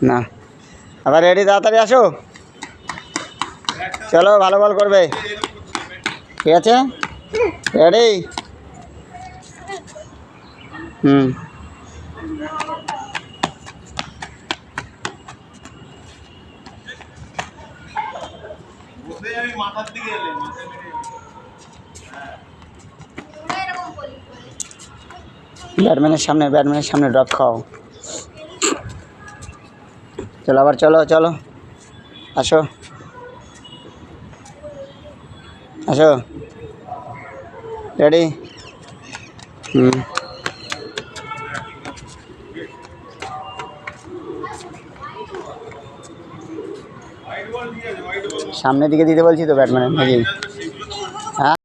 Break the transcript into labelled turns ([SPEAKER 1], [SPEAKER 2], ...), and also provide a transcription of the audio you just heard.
[SPEAKER 1] না আবার রেডি, তাড়াতাড়ি আসো, চলো ভালো বল করবে, ঠিক আছে রেডি। হুম ব্যাটম্যানের সামনে ড্রপ খাও। চলো আবার, চলো চলো আসো আসো, রেডি। হুম সামনের দিকে দিতে বলছি তো ব্যাটম্যানের নাকি? হ্যাঁ